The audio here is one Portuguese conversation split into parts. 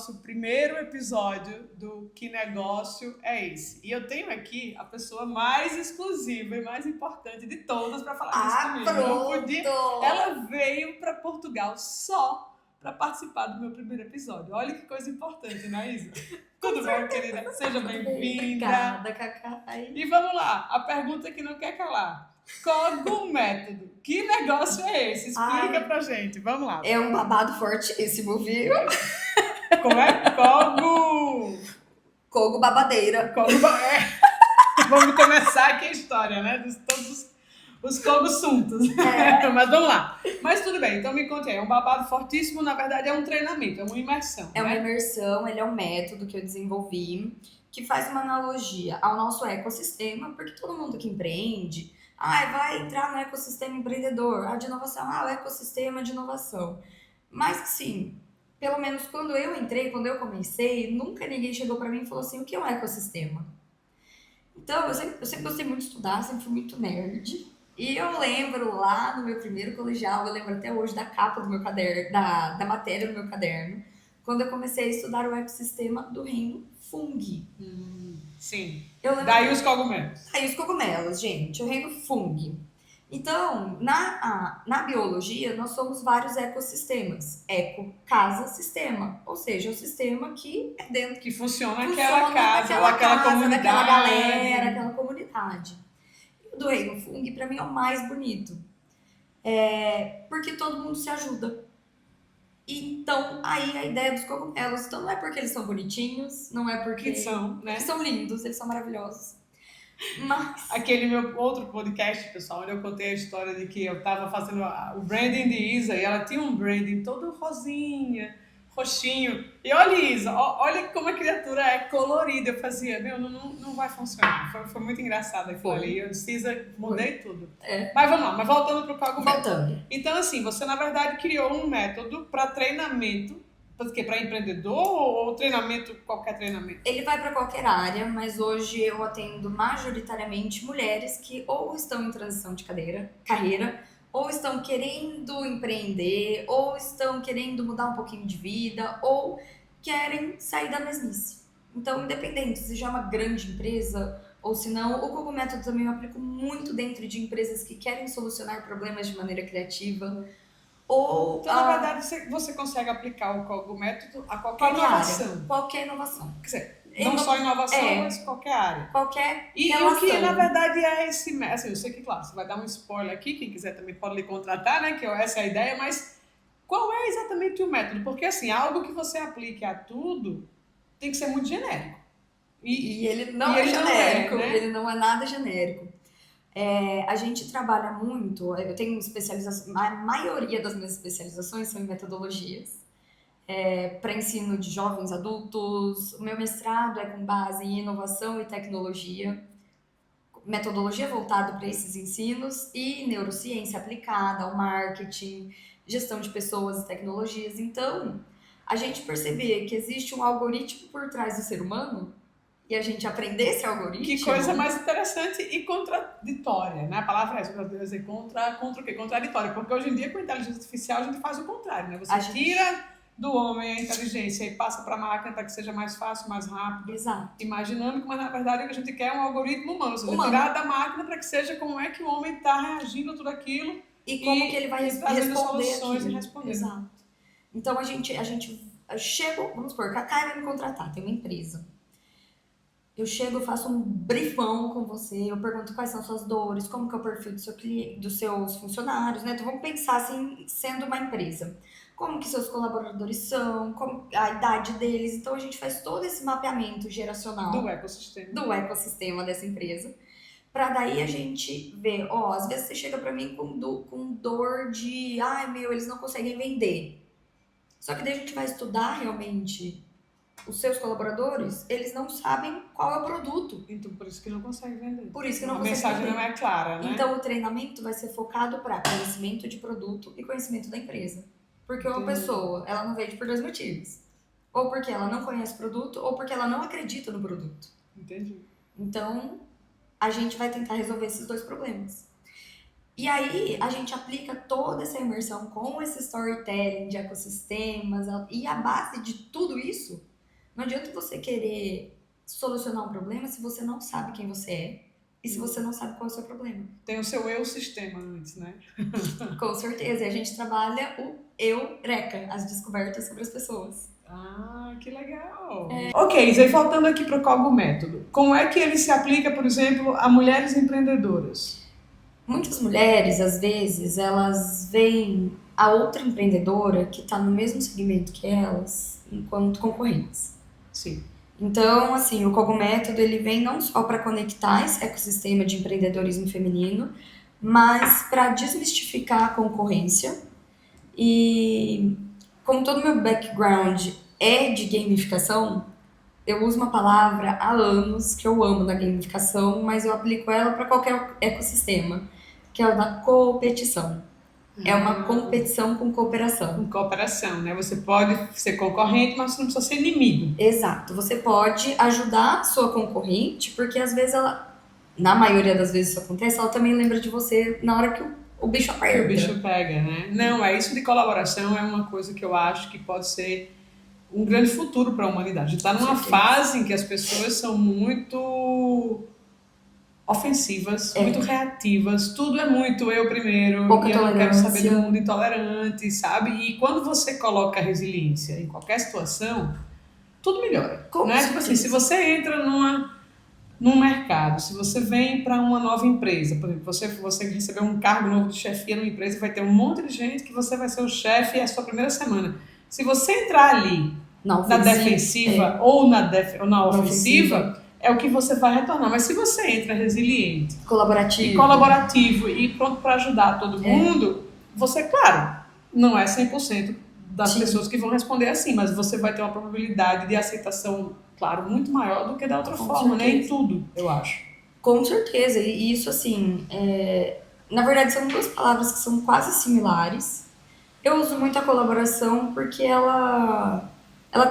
nosso primeiro episódio do Que Negócio é Esse? E eu tenho aqui a pessoa mais exclusiva e mais importante de todas para falar disso comigo. Ela veio para Portugal só para participar do meu primeiro episódio. Olha que coisa importante, né, Isa? Tudo bem, querida? Seja bem-vinda. Obrigada, Cacá. E vamos lá, a pergunta que não quer calar. Qual o método? Que negócio é esse? Explica pra gente. Vamos lá. É um babado fortíssimo, viu? Como é? Cogo babadeira. Vamos começar aqui a história, né? De todos os cogossuntos. Mas vamos lá. Mas tudo bem, então me conte aí. É um babado fortíssimo, na verdade é um treinamento, é uma imersão. É uma imersão, ele é um método que eu desenvolvi que faz uma analogia ao nosso ecossistema, porque todo mundo que empreende, vai entrar no ecossistema empreendedor, de inovação, o ecossistema de inovação. Mas sim, pelo menos quando eu entrei, quando eu comecei, nunca ninguém chegou para mim e falou assim, o que é um ecossistema? Então, eu sempre gostei muito de estudar, sempre fui muito nerd. E eu lembro lá no meu primeiro colegial, eu lembro até hoje da capa do meu caderno, da matéria do meu caderno, quando eu comecei a estudar o ecossistema do reino fungi. Sim. Daí os cogumelos. Daí os cogumelos, gente, o reino fungi. Então, na biologia, nós somos vários ecossistemas. Eco, casa, sistema. Ou seja, o sistema que é dentro... Que funciona aquela casa, ou aquela comunidade. Aquela galera, aquela comunidade. E o do reino fungi, para mim, é o mais bonito. Porque todo mundo se ajuda. Então, aí a ideia dos cogumelos. Então, não é porque eles são bonitinhos, não é porque... Que são, né? Eles são lindos, eles são maravilhosos. Mas... Aquele meu outro podcast, pessoal, onde eu contei a história de que eu estava fazendo o branding de Isa e ela tinha um branding todo rosinha, roxinho. E olha, Isa, olha como a criatura é colorida. Eu fazia, não vai funcionar. Foi muito engraçado aquilo ali. Eu disse, Isa, mudei tudo. Mas vamos lá, mas voltando para o cogumelo. Então, assim, você na verdade criou um método para treinamento. Para empreendedor ou treinamento, qualquer treinamento? Ele vai para qualquer área, mas hoje eu atendo majoritariamente mulheres que ou estão em transição de carreira, ou estão querendo empreender, ou estão querendo mudar um pouquinho de vida, ou querem sair da mesmice. Então, independente se já é uma grande empresa ou se não, o Cogo Método também eu aplico muito dentro de empresas que querem solucionar problemas de maneira criativa. Então, na verdade, você consegue aplicar o Cogo Método a qualquer inovação. Área, qualquer inovação. Quer dizer, não só inovação, mas qualquer área. Qualquer relação. E o que, na verdade, é esse método? Assim, eu sei que, claro, você vai dar um spoiler aqui, quem quiser também pode lhe contratar, né? Que essa é a ideia, mas qual é exatamente o método? Porque, assim, algo que você aplique a tudo tem que ser muito genérico. E ele não é genérico, né? Ele não é nada genérico. A gente trabalha muito, eu tenho especialização, a maioria das minhas especializações são em metodologias para ensino de jovens adultos. O meu mestrado é com base em inovação e tecnologia, metodologia voltada para esses ensinos e neurociência aplicada ao marketing, gestão de pessoas e tecnologias. Então, a gente perceber que existe um algoritmo por trás do ser humano e a gente aprender esse algoritmo... Que coisa mais interessante e contraditória, né? A palavra é essa, eu dizer contra o quê? Contraditória, porque hoje em dia com a inteligência artificial a gente faz o contrário, né? Você tira do homem a inteligência e passa para a máquina para que seja mais fácil, mais rápido, imaginando, mas na verdade o que a gente quer é um algoritmo humano, ou seja, tirar da máquina para que seja como é que o homem está reagindo a tudo aquilo e como que ele vai responder soluções e responder. Exato. Então a gente chega, vamos supor, que a Cacá vai me contratar, tem uma empresa. Eu chego, eu faço um briefão com você, eu pergunto quais são suas dores, como que é o perfil do seu cliente, dos seus funcionários, né? Então vamos pensar assim, sendo uma empresa. Como que seus colaboradores são, como a idade deles. Então a gente faz todo esse mapeamento geracional do ecossistema dessa empresa. Para daí a gente ver, às vezes você chega para mim com dor de, eles não conseguem vender. Só que daí a gente vai estudar realmente os seus colaboradores, eles não sabem qual é o produto. Então, por isso que não consegue vender. Por isso que não consegue vender. A mensagem não é clara, né? Então, o treinamento vai ser focado para conhecimento de produto e conhecimento da empresa. Porque uma pessoa, ela não vende por 2 motivos. Ou porque ela não conhece o produto, ou porque ela não acredita no produto. Entendi. Então, a gente vai tentar resolver esses 2 problemas. E aí a gente aplica toda essa imersão com esse storytelling de ecossistemas e a base de tudo isso, não adianta você querer solucionar um problema se você não sabe quem você é e se você não sabe qual é o seu problema. Tem o seu eu-sistema antes, né? Com certeza, e a gente trabalha o Eureka, as descobertas sobre as pessoas. Ah, que legal! Ok, Zé, faltando aqui para o Coggo Método, como é que ele se aplica, por exemplo, a mulheres empreendedoras? Muitas mulheres, às vezes, elas veem a outra empreendedora que está no mesmo segmento que elas enquanto concorrentes. Sim. Então, assim, o Coggo Método, ele vem não só para conectar esse ecossistema de empreendedorismo feminino, mas para desmistificar a concorrência. E como todo meu background é de gamificação, eu uso uma palavra há anos que eu amo na gamificação, mas eu aplico ela para qualquer ecossistema, que é o da competição. É uma competição com cooperação. Com cooperação, né? Você pode ser concorrente, mas você não precisa ser inimigo. Exato. Você pode ajudar a sua concorrente, porque às vezes ela, na maioria das vezes isso acontece, ela também lembra de você na hora que o bicho aperta. O bicho pega, né? Não, isso de colaboração é uma coisa que eu acho que pode ser um grande futuro para a humanidade. A gente está numa fase em que as pessoas são muito ofensivas, muito reativas, tudo é muito eu primeiro, Pouca e eu não quero saber do tolerância. mundo intolerante, sabe? E quando você coloca resiliência em qualquer situação, tudo melhora, Com né? Tipo assim, se você entra num mercado, se você vem para uma nova empresa, por exemplo, você recebeu um cargo novo de chefia numa empresa, vai ter um monte de gente que você vai ser o chefe, é a sua primeira semana. Se você entrar ali na defensiva ou na ofensiva, é o que você vai retornar. Mas se você entra resiliente, colaborativo e pronto para ajudar todo mundo, você, claro, não é 100% das pessoas que vão responder assim, mas você vai ter uma probabilidade de aceitação, claro, muito maior do que da outra forma, né? Em tudo, eu acho. Com certeza. E isso, assim, na verdade, são duas palavras que são quase similares. Eu uso muito a colaboração porque ela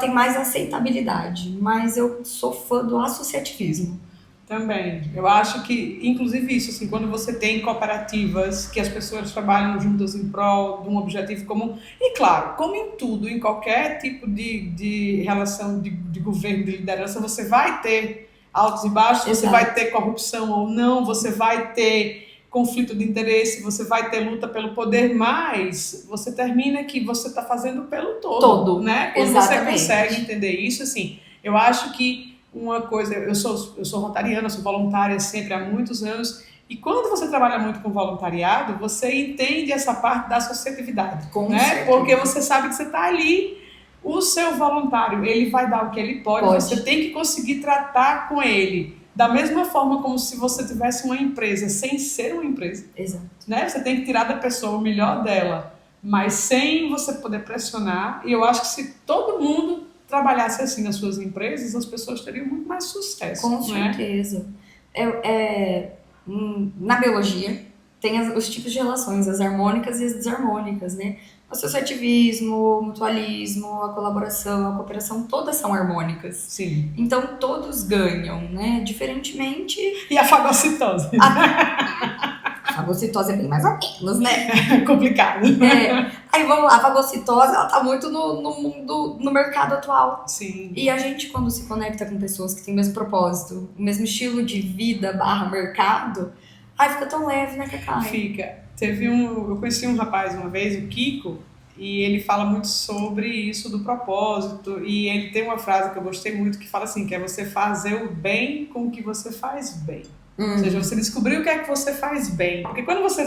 tem mais aceitabilidade, mas eu sou fã do associativismo. Também. Eu acho que, inclusive isso, assim, quando você tem cooperativas que as pessoas trabalham juntas em prol de um objetivo comum, e claro, como em tudo, em qualquer tipo de relação de governo, de liderança, você vai ter altos e baixos, você vai ter corrupção ou não, você vai ter conflito de interesse, você vai ter luta pelo poder, mas você termina que você está fazendo pelo todo, né? Quando você consegue entender isso, assim, eu acho que uma coisa, eu sou rotariana, sou voluntária sempre há muitos anos, e quando você trabalha muito com voluntariado, você entende essa parte da associatividade, né? Porque você sabe que você está ali, o seu voluntário, ele vai dar o que ele pode, você tem que conseguir tratar com ele da mesma forma como se você tivesse uma empresa, sem ser uma empresa. Exato. Né? Você tem que tirar da pessoa o melhor dela, mas sem você poder pressionar, e eu acho que se todo mundo trabalhasse assim nas suas empresas, as pessoas teriam muito mais sucesso. Com certeza. Na biologia, tem os tipos de relações, as harmônicas e as desarmônicas, né? O associativismo, o mutualismo, a colaboração, a cooperação, todas são harmônicas. Sim. Então, todos ganham, né? Diferentemente... E a fagocitose? A fagocitose é bem mais ou menos, né? É complicado. Aí vamos lá, a fagocitose, ela tá muito no mundo, no mercado atual. Sim. E a gente, quando se conecta com pessoas que têm o mesmo propósito, o mesmo estilo de vida / mercado, aí fica tão leve, né, Cacai? Fica. Eu conheci um rapaz uma vez, o Kiko, e ele fala muito sobre isso do propósito, e ele tem uma frase que eu gostei muito que fala assim, que é você fazer o bem com o que você faz bem. Ou seja, você descobrir o que é que você faz bem. Porque quando você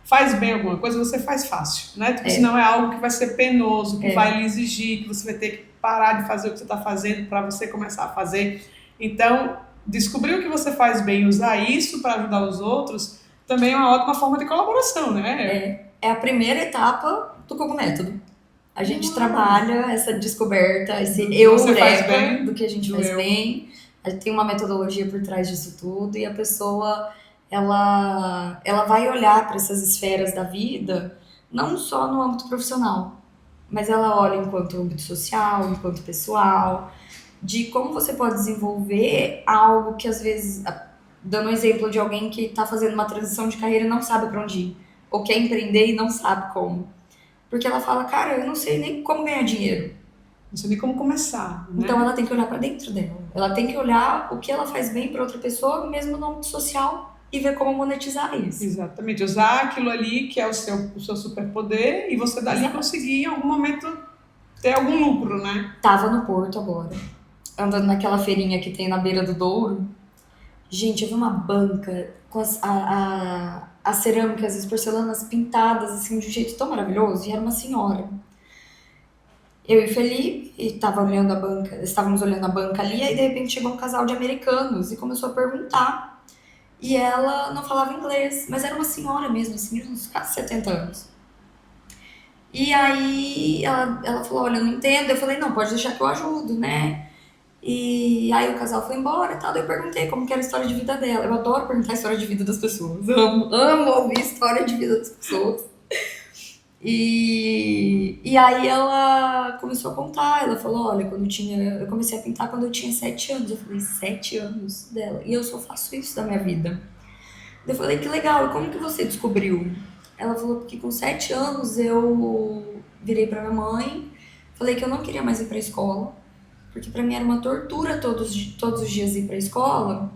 faz bem alguma coisa, você faz fácil, né? Tipo, senão é algo que vai ser penoso, que vai lhe exigir, que você vai ter que parar de fazer o que você está fazendo para você começar a fazer. Então, descobrir o que você faz bem e usar isso para ajudar os outros também é uma ótima forma de colaboração, né? É a primeira etapa do Coggo Método. A gente trabalha essa descoberta, esse eureka do que a gente faz bem. A gente tem uma metodologia por trás disso tudo e a pessoa, ela vai olhar para essas esferas da vida, não só no âmbito profissional, mas ela olha enquanto âmbito social, enquanto pessoal, de como você pode desenvolver algo que às vezes dando um exemplo de alguém que tá fazendo uma transição de carreira e não sabe pra onde ir, ou quer empreender e não sabe como. Porque ela fala, cara, eu não sei nem como ganhar dinheiro. Não sei nem como começar, né? Então ela tem que olhar pra dentro dela. Ela tem que olhar o que ela faz bem pra outra pessoa, mesmo no âmbito social, e ver como monetizar isso. Exatamente, usar aquilo ali que é o seu superpoder e você dali Exato. conseguir em algum momento ter algum lucro, né? Tava no Porto agora, andando naquela feirinha que tem na beira do Douro. Gente, eu vi uma banca com as cerâmicas, as porcelanas pintadas assim de um jeito tão maravilhoso, e era uma senhora. Eu e o Felipe estávamos olhando a banca ali, aí de repente chegou um casal de americanos e começou a perguntar. E ela não falava inglês, mas era uma senhora mesmo, assim, de uns quase 70 anos. E aí ela falou, olha, eu não entendo. Eu falei, não, pode deixar que eu ajudo, né? E aí o casal foi embora e tal. Daí eu perguntei como que era a história de vida dela. Eu adoro perguntar a história de vida das pessoas. Amo ouvir a história de vida das pessoas. E aí ela começou a contar, ela falou, olha, eu comecei a pintar quando eu tinha 7 anos. Eu falei, 7 anos dela? E eu só faço isso da minha vida. Eu falei, que legal, e como que você descobriu? Ela falou, porque com 7 anos eu virei pra minha mãe, falei que eu não queria mais ir pra escola, porque pra mim era uma tortura todos os dias ir pra escola,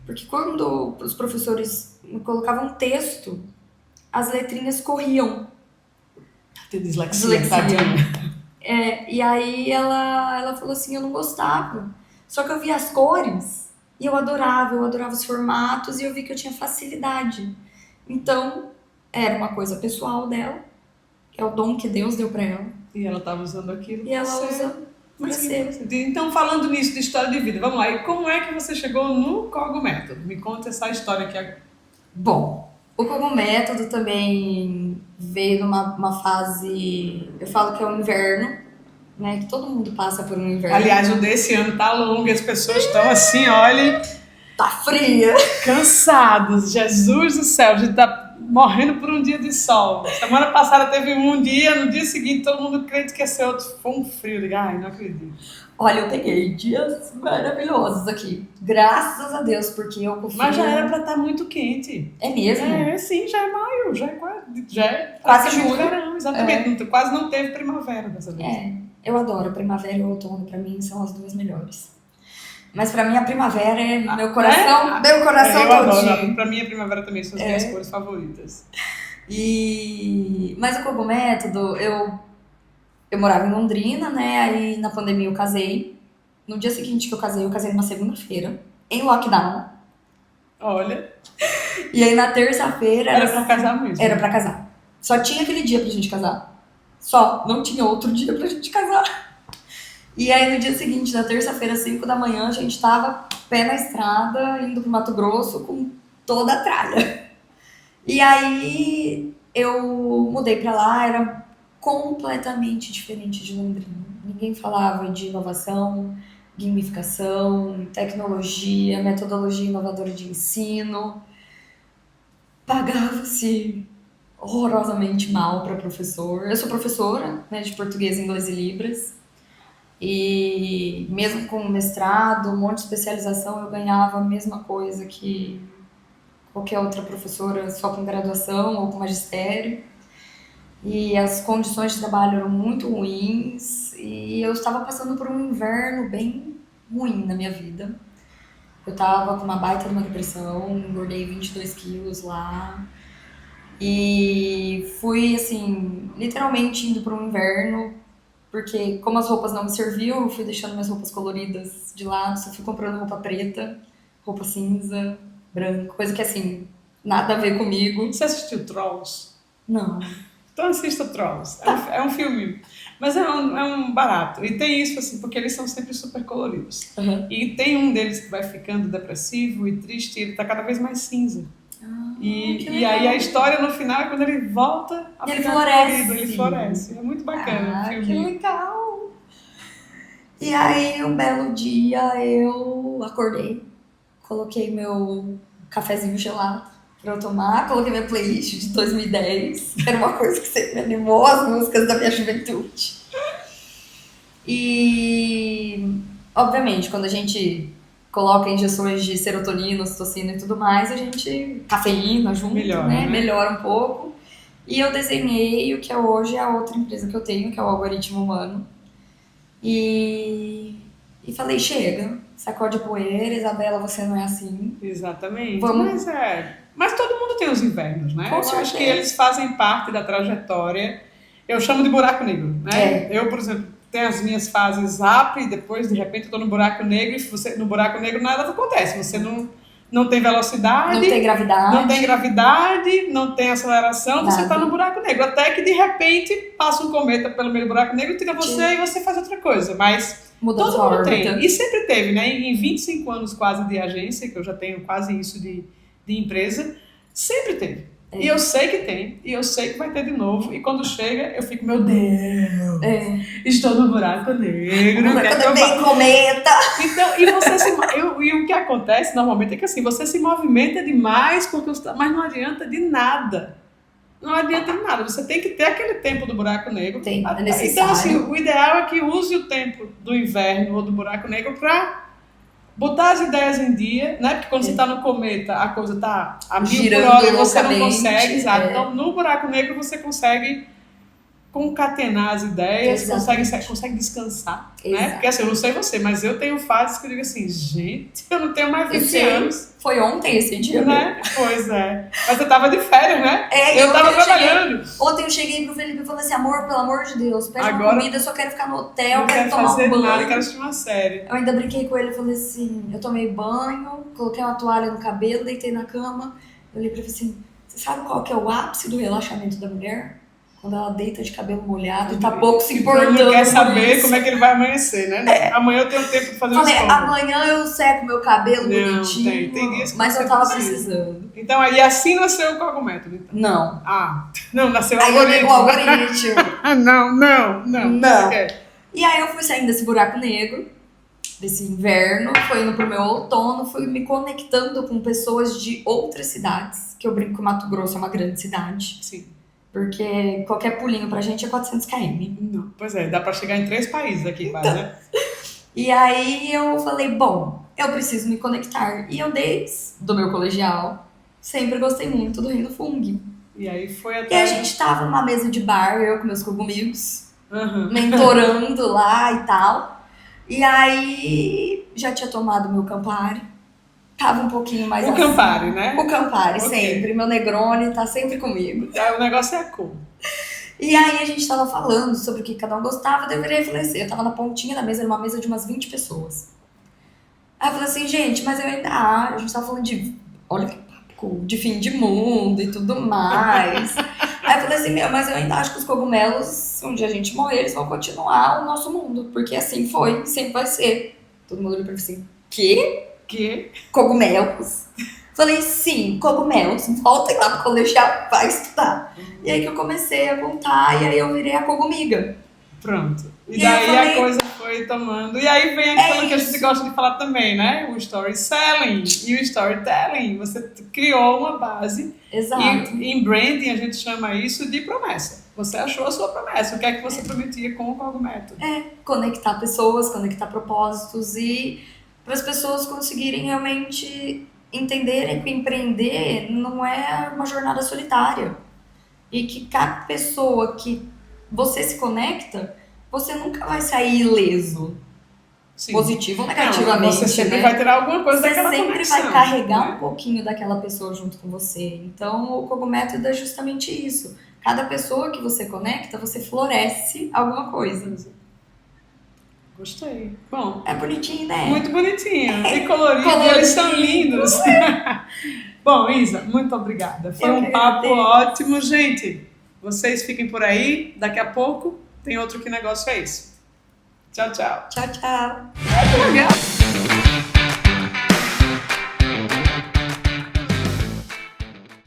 porque quando os professores me colocavam um texto, as letrinhas corriam. Ter dislexia, Dislexia. tadinha. E aí ela falou assim, eu não gostava. Só que eu via as cores e eu adorava os formatos e eu vi que eu tinha facilidade. Então, era uma coisa pessoal dela, que é o dom que Deus deu pra ela. E ela estava usando aquilo. E ela pra ser- usa pra Mas que ser. interessante. Então, falando nisso de história de vida, vamos lá. E como é que você chegou no Cogmétodo? Me conta essa história aqui agora. Bom, o Cogmétodo também veio numa fase, eu falo que é o inverno, né? Que todo mundo passa por um inverno. Aliás, o desse ano tá longo e as pessoas estão assim, olha, Tá fria. cansados. Jesus do céu, a gente tá morrendo por um dia de sol. Semana passada teve um dia, no dia seguinte todo mundo crente que ia ser outro. Foi um frio. Eu digo, ai, não acredito. Olha, eu peguei dias maravilhosos aqui. Graças a Deus, porque eu confio. Mas já era pra estar muito quente. É mesmo? É, sim, já é maio, já é Quase praticamente julho. verão, exatamente. Quase não teve primavera dessa vez. Eu adoro primavera e outono, pra mim são as duas melhores. Mas pra mim a primavera é meu coração, meu coração eu adoro. todinho. Pra mim a primavera também são as minhas cores favoritas. Mas o Cogmétodo, eu morava em Londrina, né? Aí na pandemia eu casei. No dia seguinte que eu casei numa segunda-feira, em lockdown. Olha, E aí na terça-feira era pra casar mesmo. Era pra casar. Só tinha aquele dia pra gente casar. Só, não tinha outro dia pra gente casar. E aí no dia seguinte, na terça-feira, 5 da manhã, a gente tava pé na estrada, indo pro Mato Grosso com toda a tralha. E aí eu mudei pra lá, era completamente diferente de Londrina. Ninguém falava de inovação, gamificação, tecnologia, metodologia inovadora de ensino. Pagava-se horrorosamente mal para professor. Eu sou professora, né, de português, inglês e libras. E mesmo com mestrado, um monte de especialização, eu ganhava a mesma coisa que qualquer outra professora só com graduação ou com magistério. E as condições de trabalho eram muito ruins e eu estava passando por um inverno bem ruim na minha vida. Eu tava com uma baita de uma depressão, engordei 22 quilos lá. E fui, assim, literalmente indo para um inverno, porque como as roupas não me serviam, eu fui deixando minhas roupas coloridas de lado, só fui comprando roupa preta, roupa cinza, branca, coisa que, assim, nada a ver comigo. Você assistiu Trolls? Não. Então assista Trolls. É um filme, mas é um barato. E tem isso, assim, porque eles são sempre super coloridos. Uhum. E tem um deles que vai ficando depressivo e triste, e ele tá cada vez mais cinza. E aí a história no final é quando ele volta a Ele ficar floresce. colorido, ele floresce. É muito bacana o filme. Que legal! E aí, um belo dia, eu acordei, coloquei meu cafezinho gelado pra eu tomar, coloquei minha playlist de 2010, que era uma coisa que sempre me animou, as músicas da minha juventude. E, obviamente, quando a gente coloca injeções de serotonina, ocitocina e tudo mais, a gente, cafeína junto, Melhora, né? né? Melhora um pouco. E eu desenhei o que é hoje a outra empresa que eu tenho, que é o Algoritmo Humano. E falei, chega, sacode a poeira, Isabela, você não é assim. Exatamente. Vamos. Mas todo mundo tem os invernos, né? Com Eu acho certeza. que eles fazem parte da trajetória. Eu chamo de buraco negro, né? Eu, por exemplo, tenho as minhas fases up e depois, de repente, eu tô no buraco negro e no buraco negro nada acontece. Você não tem velocidade. Não tem gravidade. Não tem gravidade, não tem aceleração, você Nada. está no buraco negro. Até que, de repente, passa um cometa pelo meio do buraco negro, tira você Sim. e você faz outra coisa. Mas Muda todo sua mundo órbita. tem. E sempre teve, né? Em 25 anos quase de agência, que eu já tenho quase isso de empresa, sempre teve. E eu sei que tem, e eu sei que vai ter de novo. E quando chega, eu fico, meu Deus, estou no buraco negro. Quando vem cometa. Então, e o que acontece normalmente é que assim, você se movimenta demais, mas não adianta de nada. Não adianta de nada. Você tem que ter aquele tempo do buraco negro. Tem, é Então, necessário. assim, o ideal é que use o tempo do inverno ou do buraco negro para botar as ideias em dia, né? Porque quando você está no cometa, a coisa está a 1000 por Girando hora e você não loucamente, consegue. Exato. é. Então, no buraco negro, você consegue concatenar as ideias, Exatamente. consegue descansar, né? Exato. Porque assim, eu não sei você, mas eu tenho fases que eu digo assim, gente, eu não tenho mais 20 Esse anos, Foi ontem esse dia, né? Pois é. Mas eu tava de férias, né? É, Eu tava ontem trabalhando. Ontem eu cheguei pro Felipe e falei assim, amor, pelo amor de Deus, pede uma Agora- comida, eu só quero ficar no hotel, Não quero quero tomar fazer um banho. nada, quero assistir uma série. Eu ainda brinquei com ele e falei assim, eu tomei banho, coloquei uma toalha no cabelo, deitei na cama, eu olhei pra ele e falei assim, você sabe qual que é o ápice do relaxamento da mulher? Quando ela deita de cabelo molhado e tá pouco se importando. Não quer por saber isso. como é que ele vai amanhecer, né? Amanhã eu tenho tempo de fazer Falei, um escombro. amanhã eu seco meu cabelo Não, bonitinho, tem dias que mas você eu tava precisa. precisando. Então, aí assim nasceu o cogométodo. Então. Não. Não, nasceu o Aí eu dei o algoritmo. algoritmo. Não. Não. Ok. E aí eu fui saindo desse buraco negro, desse inverno, foi indo pro meu outono, fui me conectando com pessoas de outras cidades, que eu brinco que o Mato Grosso é uma grande cidade, Sim. porque qualquer pulinho pra gente é 400 km. Não. Pois é, dá pra chegar em 3 países aqui, quase, né? E aí eu falei, bom, eu preciso me conectar. E eu, desde do meu colegial, sempre gostei muito do Reino Fung. E aí foi E até... a gente tava numa mesa de bar, eu com meus cogumigos, Uhum. mentorando lá e tal. E aí já tinha tomado meu Campari. Tava um pouquinho mais O assim. Campari, né? O Campari, Ok. sempre. Meu Negroni tá sempre comigo. O negócio é a cor. E aí a gente tava falando sobre o que cada um gostava. Daí eu virei e falei assim, eu tava na pontinha da mesa, era uma mesa de umas 20 pessoas. Aí eu falei assim, gente, mas eu ainda acho. A gente tava falando de... Olha que papo, de fim de mundo e tudo mais. Aí eu falei assim, mas eu ainda acho que os cogumelos, se um dia a gente morrer, eles vão continuar o nosso mundo. Porque assim foi, sempre vai ser. Todo mundo olhou pra mim assim, quê? Que? Cogumelos? Falei, sim, cogumelos. Voltem lá pro colegial, vai estudar. E aí que eu comecei a contar, e aí eu virei a cogumiga. Pronto. E E daí eu falei- a coisa foi tomando. E aí vem aquilo que a gente isso. gosta de falar também, né? O story selling e o storytelling. Você criou uma base. Exato. E em branding a gente chama isso de promessa. Você achou a sua promessa. O que é que você prometia com o cogumelo? Conectar pessoas, conectar propósitos e para as pessoas conseguirem realmente entenderem que empreender não é uma jornada solitária. E que cada pessoa que você se conecta, você nunca vai sair ileso, Sim. positivo ou Não, negativamente, você sempre né? vai ter alguma coisa Você daquela sempre conexão, vai carregar né? um pouquinho daquela pessoa junto com você. Então, o cogumétodo é justamente isso. Cada pessoa que você conecta, você floresce alguma coisa. Gostei. Bom, É bonitinho, né? muito bonitinho. E colorido. Colorido. Eles são lindos. Bom, Isa, muito obrigada. Foi Eu um que papo agradeço. ótimo. Gente, vocês fiquem por aí. Daqui a pouco tem outro Que Negócio É Esse. Tchau, tchau. Tchau, tchau. Legal.